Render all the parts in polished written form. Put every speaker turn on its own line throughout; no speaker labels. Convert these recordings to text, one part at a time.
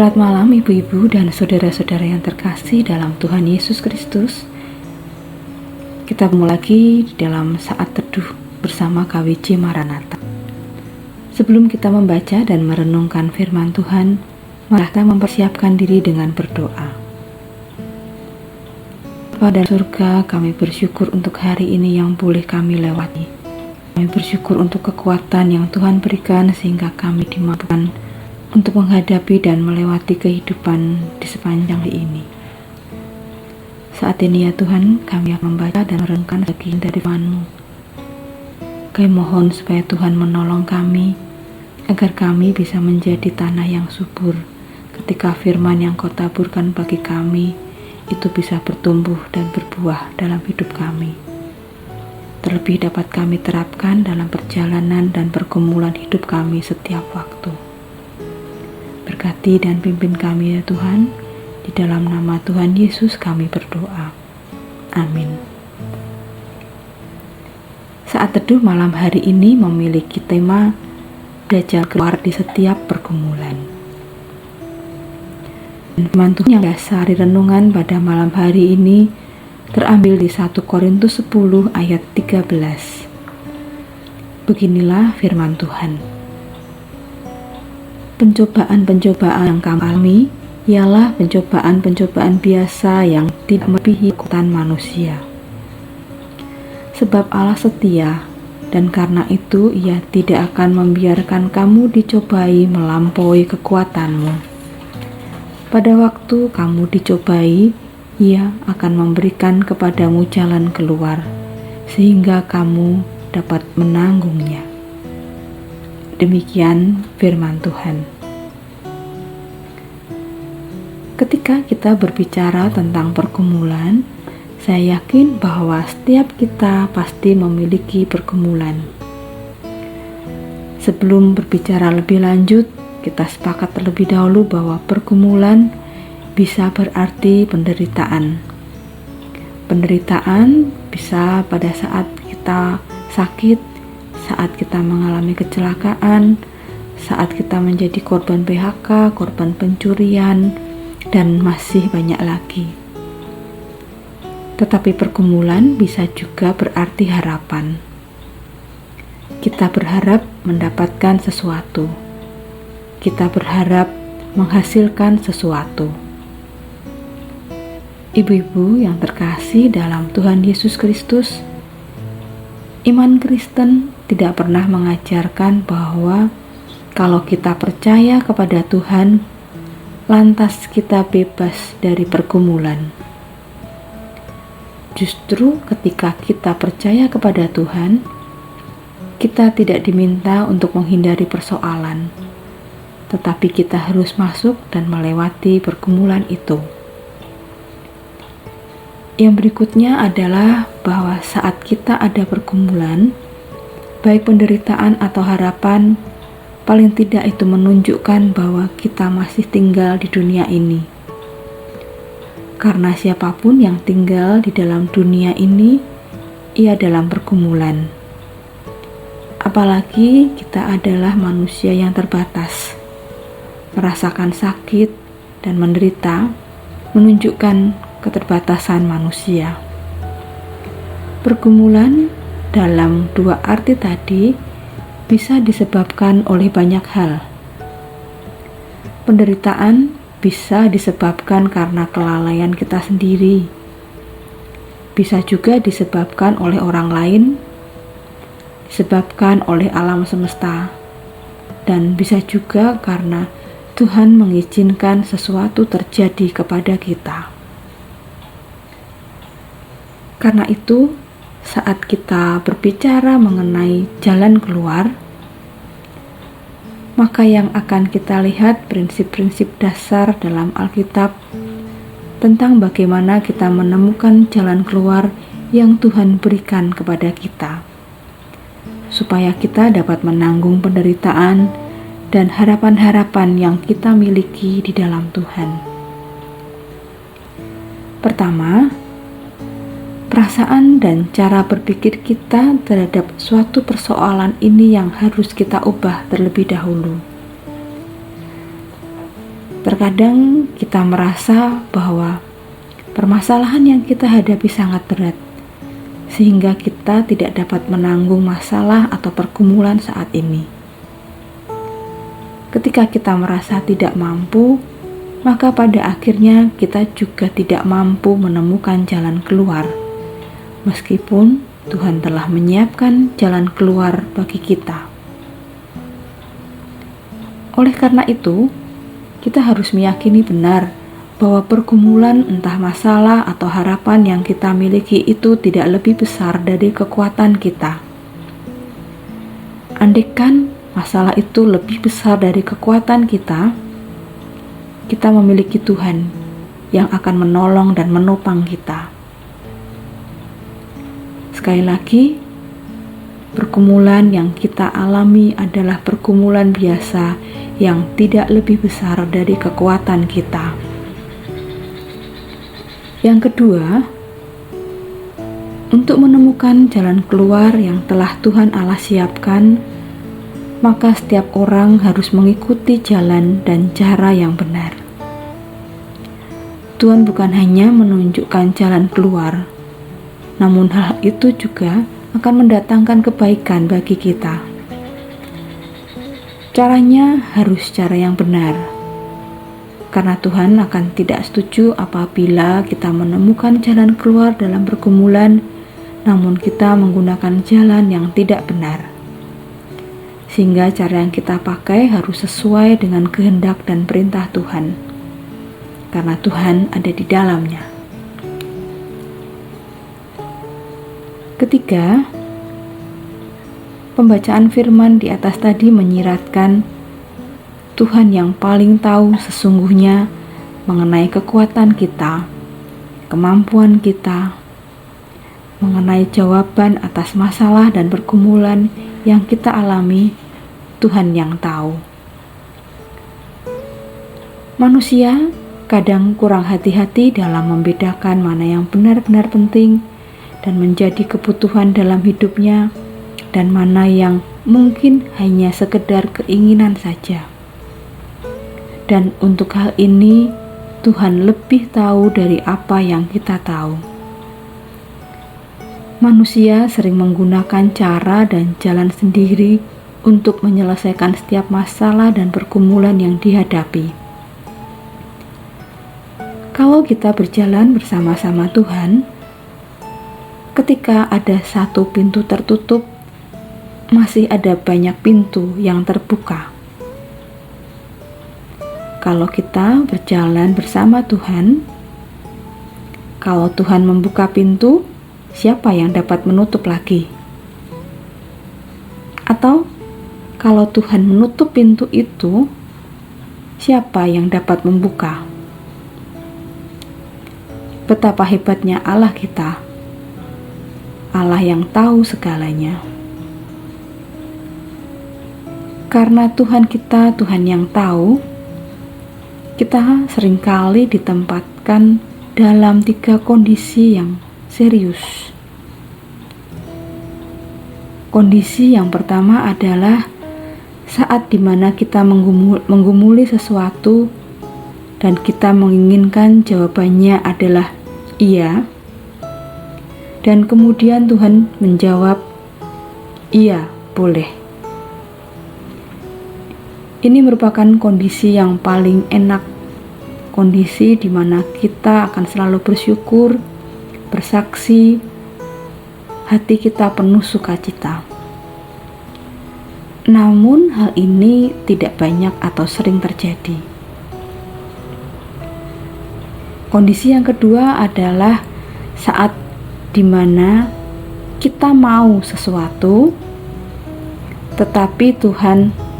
Selamat malam ibu-ibu dan saudara-saudara yang terkasih dalam Tuhan Yesus Kristus. Kita ketemu lagi di dalam saat teduh bersama KWJ Maranatha. Sebelum kita membaca dan merenungkan firman Tuhan, mari kita mempersiapkan diri dengan berdoa. Pada surga, kami bersyukur untuk hari ini yang boleh kami lewati. Kami bersyukur untuk kekuatan yang Tuhan berikan sehingga kami dimampukan untuk menghadapi dan melewati kehidupan di sepanjang hari ini. Saat ini ya Tuhan, kami akan membaca dan merenungkan bagian dari firman-Mu. Kami mohon supaya Tuhan menolong kami, agar kami bisa menjadi tanah yang subur, ketika firman yang Kau taburkan bagi kami, itu bisa bertumbuh dan berbuah dalam hidup kami. Terlebih dapat kami terapkan dalam perjalanan dan pergumulan hidup kami setiap waktu. Berkati dan pimpin kami ya Tuhan, di dalam nama Tuhan Yesus kami berdoa. Amin. Saat teduh malam hari ini memiliki tema ada jalan keluar di setiap pergumulan. Firman Tuhan yang dasari renungan pada malam hari ini terambil di 1 Korintus 10 ayat 13. Beginilah firman Tuhan. Pencobaan-pencobaan yang kami alami ialah pencobaan-pencobaan biasa yang tidak melebihi kekuatan manusia. Sebab Allah setia, dan karena itu Ia tidak akan membiarkan kamu dicobai melampaui kekuatanmu. Pada waktu kamu dicobai, Ia akan memberikan kepadamu jalan keluar, sehingga kamu dapat menanggungnya. Demikian firman Tuhan. Ketika kita berbicara tentang pergumulan, saya yakin bahwa setiap kita pasti memiliki pergumulan. Sebelum berbicara lebih lanjut, kita sepakat terlebih dahulu bahwa pergumulan bisa berarti penderitaan. Penderitaan bisa pada saat kita sakit, saat kita mengalami kecelakaan, saat kita menjadi korban PHK, korban pencurian, dan masih banyak lagi. Tetapi pergumulan bisa juga berarti harapan. Kita berharap mendapatkan sesuatu. Kita berharap menghasilkan sesuatu. Ibu-ibu yang terkasih dalam Tuhan Yesus Kristus, iman Kristen tidak pernah mengajarkan bahwa kalau kita percaya kepada Tuhan, lantas kita bebas dari pergumulan. Justru ketika kita percaya kepada Tuhan, kita tidak diminta untuk menghindari persoalan, tetapi kita harus masuk dan melewati pergumulan itu. Yang berikutnya adalah bahwa saat kita ada pergumulan, baik penderitaan atau harapan, paling tidak itu menunjukkan bahwa kita masih tinggal di dunia ini. Karena siapapun yang tinggal di dalam dunia ini, ia dalam pergumulan. Apalagi kita adalah manusia yang terbatas. Merasakan sakit dan menderita menunjukkan keterbatasan manusia. Pergumulan dalam dua arti tadi bisa disebabkan oleh banyak hal. Penderitaan bisa disebabkan karena kelalaian kita sendiri. Bisa juga disebabkan oleh orang lain, disebabkan oleh alam semesta, dan bisa juga karena Tuhan mengizinkan sesuatu terjadi kepada kita. Karena itu, saat kita berbicara mengenai jalan keluar, maka yang akan kita lihat prinsip-prinsip dasar dalam Alkitab tentang bagaimana kita menemukan jalan keluar yang Tuhan berikan kepada kita, supaya kita dapat menanggung penderitaan dan harapan-harapan yang kita miliki di dalam Tuhan. Pertama, perasaan dan cara berpikir kita terhadap suatu persoalan ini yang harus kita ubah terlebih dahulu. Terkadang kita merasa bahwa permasalahan yang kita hadapi sangat berat, sehingga kita tidak dapat menanggung masalah atau pergumulan saat ini. Ketika kita merasa tidak mampu, maka pada akhirnya kita juga tidak mampu menemukan jalan keluar, meskipun Tuhan telah menyiapkan jalan keluar bagi kita. Oleh karena itu, kita harus meyakini benar bahwa pergumulan, entah masalah atau harapan yang kita miliki itu tidak lebih besar dari kekuatan kita. Andaikan masalah itu lebih besar dari kekuatan kita, kita memiliki Tuhan yang akan menolong dan menopang kita. Sekali lagi, pergumulan yang kita alami adalah pergumulan biasa yang tidak lebih besar dari kekuatan kita. Yang kedua, untuk menemukan jalan keluar yang telah Tuhan Allah siapkan, maka setiap orang harus mengikuti jalan dan cara yang benar. Tuhan bukan hanya menunjukkan jalan keluar, namun hal itu juga akan mendatangkan kebaikan bagi kita. Caranya harus cara yang benar, karena Tuhan akan tidak setuju apabila kita menemukan jalan keluar dalam pergumulan, namun kita menggunakan jalan yang tidak benar. Sehingga cara yang kita pakai harus sesuai dengan kehendak dan perintah Tuhan, karena Tuhan ada di dalamnya. Ketiga, pembacaan firman di atas tadi menyiratkan Tuhan yang paling tahu sesungguhnya mengenai kekuatan kita, kemampuan kita, mengenai jawaban atas masalah dan pergumulan yang kita alami. Tuhan yang tahu. Manusia kadang kurang hati-hati dalam membedakan mana yang benar-benar penting dan menjadi kebutuhan dalam hidupnya, dan mana yang mungkin hanya sekedar keinginan saja. Dan untuk hal ini, Tuhan lebih tahu dari apa yang kita tahu. Manusia sering menggunakan cara dan jalan sendiri untuk menyelesaikan setiap masalah dan pergumulan yang dihadapi. Kalau kita berjalan bersama-sama Tuhan, ketika ada satu pintu tertutup, masih ada banyak pintu yang terbuka. Kalau kita berjalan bersama Tuhan, kalau Tuhan membuka pintu, siapa yang dapat menutup lagi? Atau kalau Tuhan menutup pintu itu, siapa yang dapat membuka? Betapa hebatnya Allah kita, Allah yang tahu segalanya. Karena Tuhan kita Tuhan yang tahu, kita seringkali ditempatkan dalam 3 kondisi yang serius. Kondisi yang pertama adalah saat dimana kita menggumuli sesuatu dan kita menginginkan jawabannya adalah iya, dan kemudian Tuhan menjawab, iya, boleh. Ini merupakan kondisi yang paling enak, kondisi di mana kita akan selalu bersyukur, bersaksi, hati kita penuh sukacita. Namun hal ini tidak banyak atau sering terjadi. Kondisi yang kedua adalah saat dimana kita mau sesuatu, tetapi Tuhan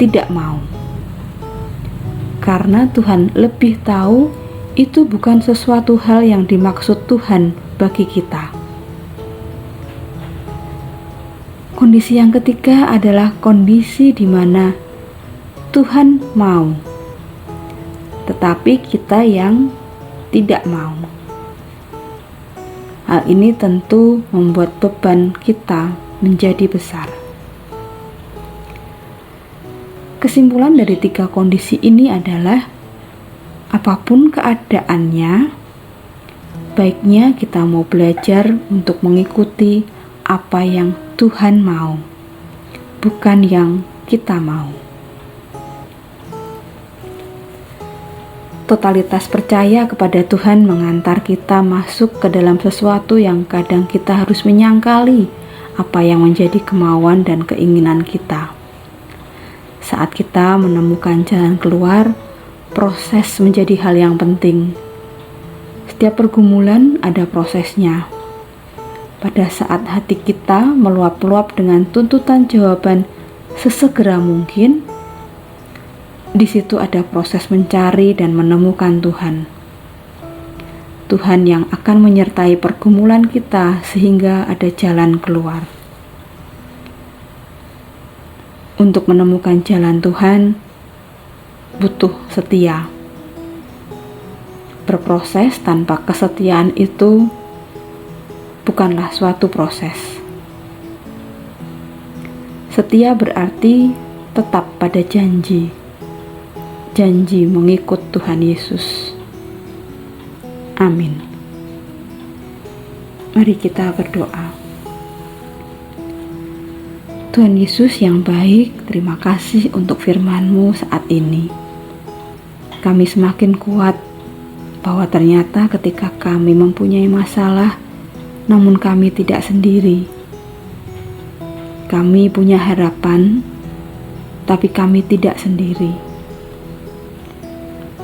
tidak mau. Karena Tuhan lebih tahu itu bukan sesuatu hal yang dimaksud Tuhan bagi kita. Kondisi yang ketiga adalah kondisi di mana Tuhan mau, tetapi kita yang tidak mau. Hal ini tentu membuat beban kita menjadi besar. Kesimpulan dari 3 kondisi ini adalah apapun keadaannya, baiknya kita mau belajar untuk mengikuti apa yang Tuhan mau, bukan yang kita mau. Totalitas percaya kepada Tuhan mengantar kita masuk ke dalam sesuatu yang kadang kita harus menyangkali apa yang menjadi kemauan dan keinginan kita. Saat kita menemukan jalan keluar, proses menjadi hal yang penting. Setiap pergumulan ada prosesnya. Pada saat hati kita meluap-luap dengan tuntutan jawaban sesegera mungkin, di situ ada proses mencari dan menemukan Tuhan. Tuhan yang akan menyertai pergumulan kita sehingga ada jalan keluar. Untuk menemukan jalan Tuhan, butuh setia. Berproses tanpa kesetiaan itu bukanlah suatu proses. Setia berarti tetap pada janji mengikut Tuhan Yesus. Amin. Mari kita berdoa. Tuhan Yesus yang baik, terima kasih untuk firman-Mu saat ini. Kami semakin kuat bahwa ternyata ketika kami mempunyai masalah, namun kami tidak sendiri. Kami punya harapan, tapi kami tidak sendiri.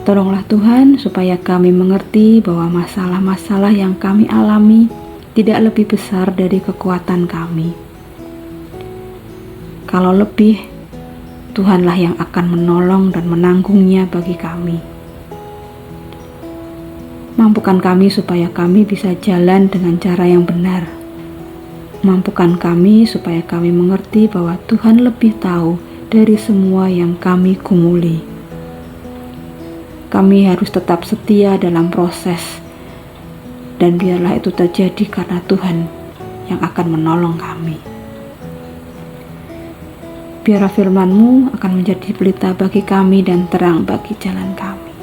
Tolonglah Tuhan supaya kami mengerti bahwa masalah-masalah yang kami alami tidak lebih besar dari kekuatan kami. Kalau lebih, Tuhanlah yang akan menolong dan menanggungnya bagi kami. Mampukan kami supaya kami bisa jalan dengan cara yang benar. Mampukan kami supaya kami mengerti bahwa Tuhan lebih tahu dari semua yang kami gumuli. Kami harus tetap setia dalam proses, dan biarlah itu terjadi karena Tuhan yang akan menolong kami. Biarlah firman-Mu akan menjadi pelita bagi kami dan terang bagi jalan kami.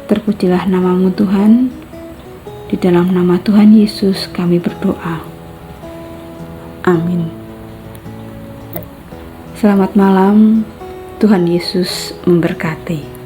Terpujilah nama-Mu Tuhan, di dalam nama Tuhan Yesus kami berdoa. Amin. Selamat malam. Tuhan Yesus memberkati.